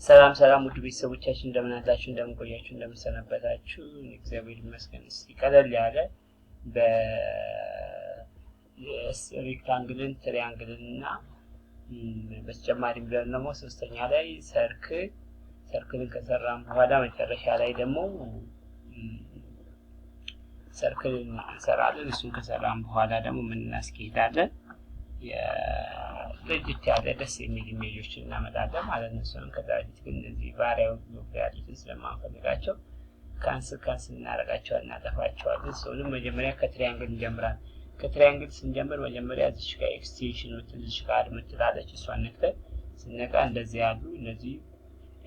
ሰላም ውድ ቤተሰቦቻችን እንደምን አላችሁ እንደምን ቆያችሁ እንደምን ሰነበታችሁ እግዚአብሔር ይመስገን። እስቲ ቀለል ያለ በሬክታንግልን ትሪያንግልና በተጨማሪም ደግሞ ሶስተኛ ላይ ሰርክልን ከሰራን በኋላ መጨረሻ ላይ ደግሞ ሰርክልን እንሰራለን። እሱን ከሰራን በኋላ ደግሞ ምን እናስኬዳለን ለጅት ያለ ደስ የሚል ኢሜጆችን እናመጣለን ማለት ነው። እሱን ከዛ በፊት ግን እነዚህ ቫሪያብል ብሎክ ያሉትን ስለማንፈልጋቸው ካንስል እናደርጋቸዋለን እናጠፋቸዋለን። እሱንም መጀመሪያ ከትሪያንግል እንጀምራለን። ከትሪያንግል ስንጀምር መጀመሪያ እዚህ ጋር ኤክስቴንሽን እዚህ ጋር አድምጥላለች እሷን ነክተን ስነካ እንደዚህ ያሉ እነዚህ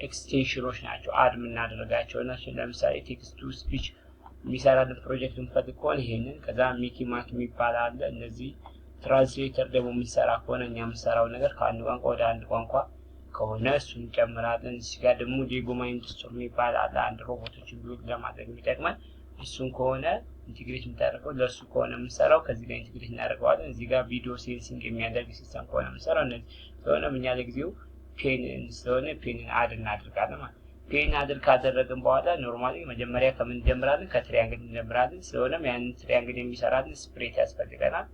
ኤክስቴንሽኖች ናቸው አድ የምናደርጋቸው ናቸው። ለምሳሌ ቴክስት ቱ ስፒች የሚሰራልን ፕሮጀክት እንፈልግ ከሆነ ይሄንን ከዛ ሚኪ ማክ የሚባል አለ። እነዚህ ትራንስሌተር ደግሞ የሚሰራ ከሆነ እኛ የምንሰራው ነገር ከአንድ ቋንቋ ወደ አንድ ቋንቋ ከሆነ እሱን እንጨምራለን። እዚህ ጋር ደግሞ ሌጎ ማይንድስቶር የሚባል አለ አንድ ሮቦቶችን ቢውልድ ለማድረግ የሚጠቅመን እሱን ከሆነ ኢንቲግሬት የምታደርገው ለሱ ከሆነ የምንሰራው ከዚህ ጋር ኢንቲግሬት እናደርገዋለን። እዚህ ጋር ቪዲዮ ሴንሲንግ የሚያደርግ ሲስተም ከሆነ የምንሰራው እነዚህ ስለሆነ እኛ ለጊዜው ፔን ስለሆነ ፔንን አድ እናደርጋለን ማለት ፔን አድር ካደረግን በኋላ ኖርማሊ መጀመሪያ ከምን እንጀምራለን ከትሪያንግል እንጀምራለን። ስለሆነም ያንን ትሪያንግል የሚሰራልን ስፕሬት ያስፈልገናል።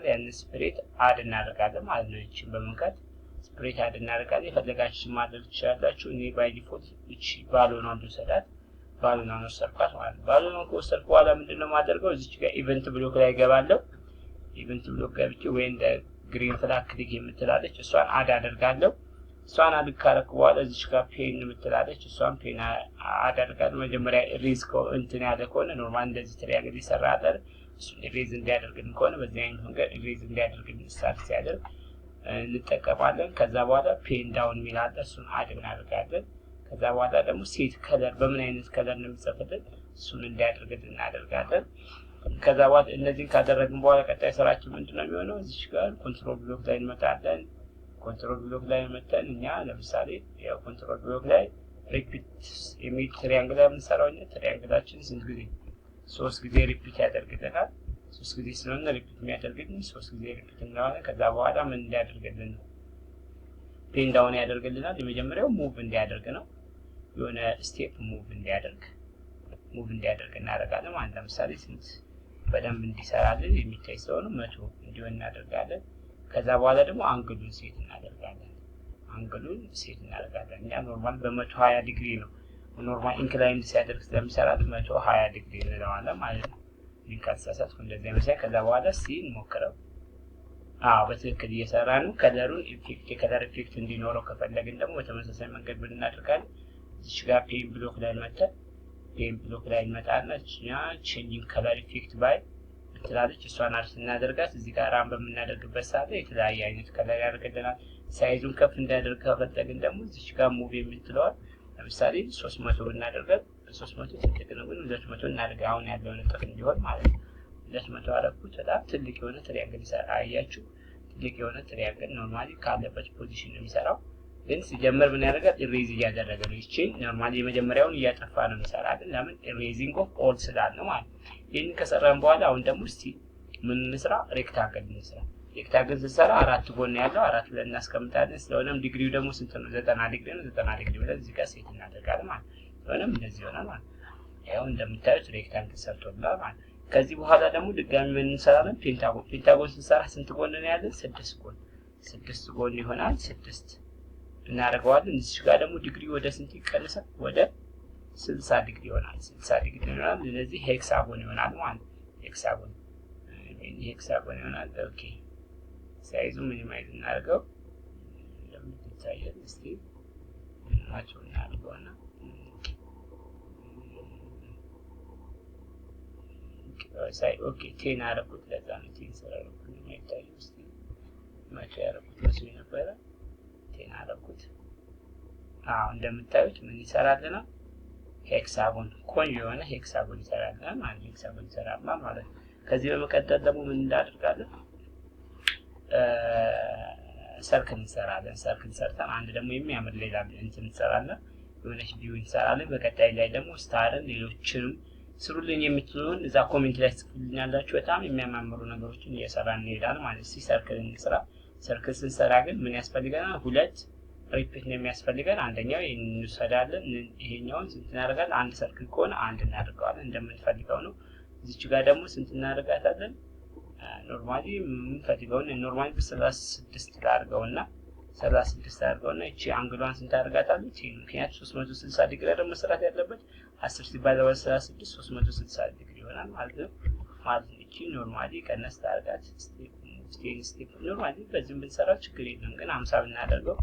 ያንን ስፕሬት አድ እናደርጋለን ማለት ነው። እቺን በመንካት ስፕሬት አድ እናደርጋለን። የፈለጋችሁትን ማድረግ ትችላላችሁ። እኔ ባይ ዲፎልት እቺ ባሎኗን ልውሰዳት ባሎኗን ወሰድኳት ማለት ነው። ባሎኗን ከወሰድኩ በኋላ ምንድነው ማደርገው እዚች ጋር ኢቨንት ብሎክ ላይ ገባለሁ። ኢቨንት ብሎክ ገብቼ ወይ እንደ ግሪን ፍላግ ክሊክ የምትላለች እሷን አድ አደርጋለሁ። እሷን አድ ካደረኩ በኋላ እዚች ጋር ፔን የምትላለች እሷን ፔን አድ አደርጋለሁ። መጀመሪያ ሪዝ እንትን ያለ ከሆነ ኖርማል እንደዚህ ትሪያንግል ይሰራል እሱን ሪዝ እንዲያደርግልን ከሆነ በዚህ አይነት መንገድ ሪዝ እንዲያደርግልን ስታርት ሲያደርግ እንጠቀማለን። ከዛ በኋላ ፔን ዳውን የሚላለ እሱን አድ እናደርጋለን። ከዛ በኋላ ደግሞ ሴት ከለር በምን አይነት ከለር ነው የሚጽፍልን እሱን እንዲያደርግልን እናደርጋለን። ከዛ በኋላ እነዚህን ካደረግን በኋላ ቀጣይ ስራችን ምንድነው የሚሆነው እዚህ ጋር ኮንትሮል ብሎክ ላይ እንመጣለን። ኮንትሮል ብሎክ ላይ መተን እኛ ለምሳሌ ያው ኮንትሮል ብሎክ ላይ ሪፒት የሚል ትሪያንግል የምንሰራው እኛ ትሪያንግላችን ስንት ጊዜ 3 ጊዜ ሪፒት ያደርግልናል። 3 ጊዜ ስለሆነ ሪፒት የሚያደርግልን 3 ጊዜ ሪፒት እናደርጋለን። ከዛ በኋላ ምን እንዲያደርግልን ነው ፔን ዳውን ያደርግልናል። የመጀመሪያው ሙቭ እንዲያደርግ ነው የሆነ ስቴፕ ሙቭ እንዲያደርግ እናደርጋለን ማለት ለምሳሌ ስንት በደንብ እንዲሰራልን የሚታይ ስለሆነ 100 እንዲሆን እናደርጋለን። ከዛ በኋላ ደግሞ አንግሉን ሴት እናደርጋለን። እኛ ኖርማል በ120 ዲግሪ ነው ኖርማል ኢንክላይንድ ሲያደርግ ስለሚሰራል 120 ዲግሪ እንለዋለን ማለት ነው። ሊንካሳሳት እንደዚህ አይመስል ከዛ በኋላ እንሞክረው። በትክክል እየሰራ ነው። ከለሩን የከለር ኢፌክት እንዲኖረው ከፈለግን ደግሞ በተመሳሳይ መንገድ ብናደርጋለን። እዚህ ጋር ፔን ብሎክ ላይ እንመጣና ቼንጂንግ ከለር ኢፌክት ባይ ትላለች እሷን አርስ እናደርጋት። እዚህ ጋር ራን በምናደርግበት ሰዓት የተለያየ አይነት ከለር ያደርግልናል። ሳይዙን ከፍ እንዲያደርግ ከፈለግን ደግሞ እዚህ ጋር ሙቭ የምትለዋል ለምሳሌ 300 ብናደርጋት 300 ትልቅ ነው ግን 200 እናደርግ አሁን ያለውን እጥፍ እንዲሆን ማለት ነው። 200 አደረኩት። በጣም ትልቅ የሆነ ትሪያንግል ይሰራ አያችሁ። ትልቅ የሆነ ትሪያንግል ኖርማሊ ካለበት ፖዚሽን ነው የሚሰራው። ግን ሲጀምር ምን ያደርጋል ኢሬዝ እያደረገ ነው። እቺ ኖርማሊ የመጀመሪያውን እያጠፋ ነው የሚሰራልን ለምን ኢሬዚንግ ኦፍ ኦል ስላለ ነው ማለት ነው። ይሄን ከሰራን በኋላ አሁን ደግሞ እስቲ ምን እንስራ ሬክታንግል እንስራ። ሬክታንግል ስንሰራ አራት ጎን ያለው አራት ብለን እናስቀምጣለን። ስለሆነም ዲግሪው ደግሞ ስንት ነው 90 ዲግሪ ነው። 90 ዲግሪ ብለን እዚህ ጋር ሴት እናደርጋለን ማለት ነው። ስለሆነም እንደዚህ ይሆናል ማለት ነው። ያው እንደምታዩት ሬክታንግል ሰርቶልናል ማለት ነው። ከዚህ በኋላ ደግሞ ድጋሚ ምን እንሰራለን ፔንታጎን ስንሰራ ስንት ጎን ነው ያለን 6 ጎን ይሆናል። 6 እናደርገዋለን። እዚህ ጋር ደግሞ ዲግሪ ወደ ስንት ይቀንሳል ወደ 60 ዲግሪ ይሆናል። ስለዚህ ሄክሳጎን ይሆናል ማለት ነው። ሄክሳጎን ይሆናል። ኦኬ ሳይዙ ሚኒማይዝ እናድርገው እንደምታዩት እስቲ ማቸው እናድርገውና ኦኬ 10 አደረኩት። ለዛ ነው 10 ሰራኩት የማይታየው እስቲ ማቸው ያደረኩት መስሎኝ ነበረ 10 አደረኩት። እንደምታዩት ምን ይሰራልና ሄክሳጎን ቆንጆ የሆነ ሄክሳጎን ይሰራልና ማለት ነው። ከዚህ በመቀጠል ደግሞ ምን እናደርጋለን ሰርክል እንሰራለን። ሰርክል ሰርተን አንድ ደግሞ የሚያምር ሌላ እንትን እንሰራለን የሆነች ቪው እንሰራለን። በቀጣይ ላይ ደግሞ ስታርን ሌሎችንም ስሩልኝ የምትሉን እዛ ኮሜንት ላይ ጽፉልኛላችሁ። በጣም የሚያማምሩ ነገሮችን እየሰራን እንሄዳለን ማለት ነው። ሰርክል እንስራ። ሰርክል ስንሰራ ግን ምን ያስፈልገናል? ሁለት ሪፒት ነው የሚያስፈልገን። አንደኛው ይሄንን እንሰዳለን። ይሄኛውን ስንት እናደርጋለን? አንድ ሰርክል ከሆነ አንድ እናደርገዋለን እንደምንፈልገው ነው። እዚች ጋር ደግሞ ስንት እናደርጋታለን? ኖርማሊ የምንፈልገውን ኖርማሊ በ36 አድርገውና 36 አድርገውና እቺ አንግሏን ስንት አድርጋታለች? ምክንያቱም 360 ዲግሪ ደግሞ መስራት ያለበት 10 ሲባዛ በ36 360 ዲግሪ ይሆናል ማለት ነው። ማለት እቺ ኖርማሊ ቀነስ ታርጋት ስቴፕ ኖርማሊ በዚህም ብንሰራው ችግር የለም። ግን 50 ብናደርገው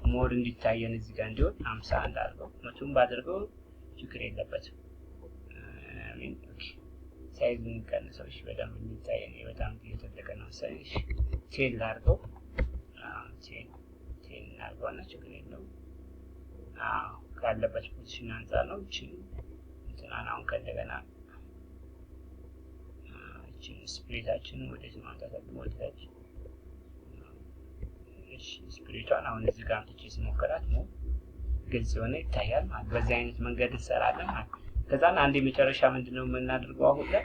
ሞር እንዲታየን እዚህ ጋር እንዲሆን 50 እንዳርገው መቱን ባደርገው ችግር የለበትም። ኦኬ ሳይዙን ቀንሰው እሺ በደንብ እንዲታየን በጣም እየተደቀ ነው። ሳይሽ ቴል ላርገው ቴል እናርገውና ችግር የለውም። ካለበት ፖዚሽን አንፃር ነው። እቺ እንትናን አሁን ከደገና እቺ ስፕሊታችን ወደዚህ ማምጣት ወደታች እሺ ስፕሊቷን አሁን እዚህ ጋር አምጥቼ ስሞክራት ነው ግልጽ ሆነ ይታያል ማለት። በዚህ አይነት መንገድ እንሰራለን ማለት። ከዛን አንድ የመጨረሻ ምንድነው የምናደርገው አሁን ላይ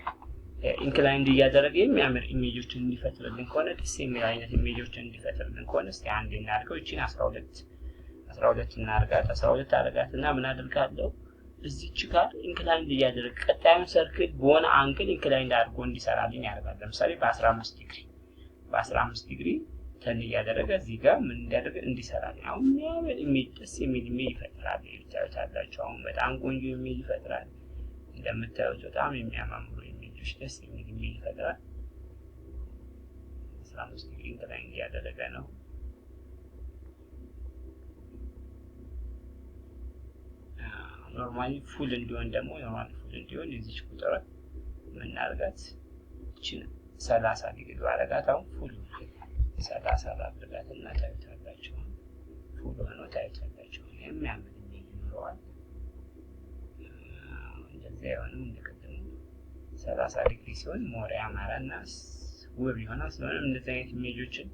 ኢንክላይንድ እያደረገ የሚያምር ኢሜጆችን እንዲፈጥርልን ከሆነ ደስ የሚል አይነት ኢሜጆችን እንዲፈጥርልን ከሆነ እስቲ አንዴ እናድርገው። እቺን 12 እናርጋት 12 አረጋትና ምን አድርጋለሁ እዚች ጋር ኢንክላይንድ እያደረገ ቀጣዩን ሰርክል በሆነ አንግል ኢንክላይንድ አድርጎ እንዲሰራልን ያደርጋል። ለምሳሌ በ15 ዲግሪ ተን እያደረገ እዚህ ጋር ምን እንዲያደርግ እንዲሰራልን አሁን የሚያምር ኢሜጅ ደስ የሚል ኢሜጅ ይፈጥራል። ይታያችሁ አሁን በጣም ቆንጆ ኢሜጅ ይፈጥራል። እንደምታዩት በጣም የሚያማምሩ ኢሜጆች ደስ የሚል ኢሜጅ ይፈጥራል። 15 ዲግሪ ኢንክላይንድ እያደረገ ነው። ኖርማሊ ፉል እንዲሆን ደግሞ እዚች ቁጥር ምን አድርጋት እቺን 30 ዲግሪ አደረጋት። አሁን ፉል 30 አድርጋትና ታዩታላችሁ። ፉል ሆኖ ታዩታላችሁ። የሚያምር ኢሜጅ ይኖረዋል። እንደዚህ አይሆንም እንደቀደሙ 30 ዲግሪ ሲሆን ሞር ያማረና ውብ ይሆናል። ስለሆነም እንደዚህ አይነት ኢሜጆችን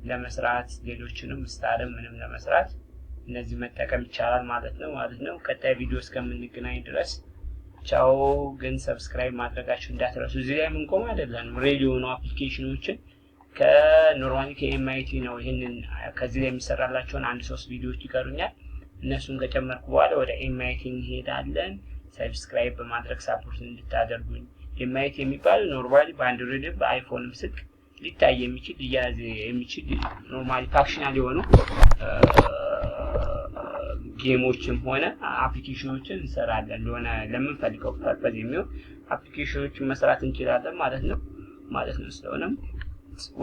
ለመስራት ሌሎችንም ስታርም ምንም ለመስራት እነዚህ መጠቀም ይቻላል ማለት ነው። ቀጣይ ቪዲዮ እስከምንገናኝ ድረስ ቻው። ግን ሰብስክራይብ ማድረጋችሁ እንዳትረሱ። እዚህ ላይ ምን ቆም አይደለም ሬዲዮ ነው አፕሊኬሽኖችን ከኖርማሊ ከኤምአይቲ ነው። ይሄንን ከዚህ ላይ የሚሰራላችሁን 1-3 ቪዲዮዎች ይቀሩኛል። እነሱን ከጨመርኩ በኋላ ወደ ኤምአይቲ እንሄዳለን። ሰብስክራይብ በማድረግ ሳፖርት እንድታደርጉኝ። ኤምአይቲ የሚባል ኖርማሊ በአንድሮይድ በአይፎንም ስልክ ሊታይ የሚችል ሊያዝ የሚችል ኖርማሊ ፋክሽናል የሆኑ ጌሞችም ሆነ አፕሊኬሽኖችን እንሰራለን። ለምንፈልገው ፐርፐዝ የሚሆን አፕሊኬሽኖችን መስራት እንችላለን ማለት ነው። ስለሆነም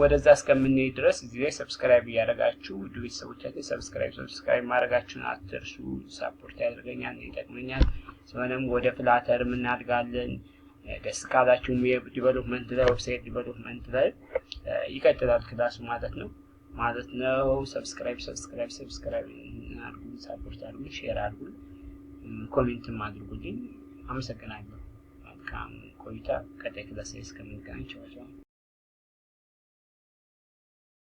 ወደዛ እስከምንሄድ ድረስ እዚህ ላይ ሰብስክራይብ እያደረጋችሁ ውድ ቤተሰቦቻችን ሰብስክራይብ ማድረጋችሁን አትርሱ። ሳፖርት ያደርገኛል፣ ይጠቅመኛል። ስለሆነም ወደ ፍላተር እናድጋለን። ደስ ካላችሁም የዲቨሎፕመንት ላይ ዌብሳይት ዲቨሎፕመንት ላይ ይቀጥላል ክላሱ ማለት ነው። ሰብስክራይብ አድርጉ፣ ሳፖርት አድርጉ፣ ሼር አድርጉ፣ ኮሜንትም አድርጉልኝ። አመሰግናለሁ። መልካም ቆይታ። ቀጣይ ክላስ ላይ እስከምንገናኝ ቻው።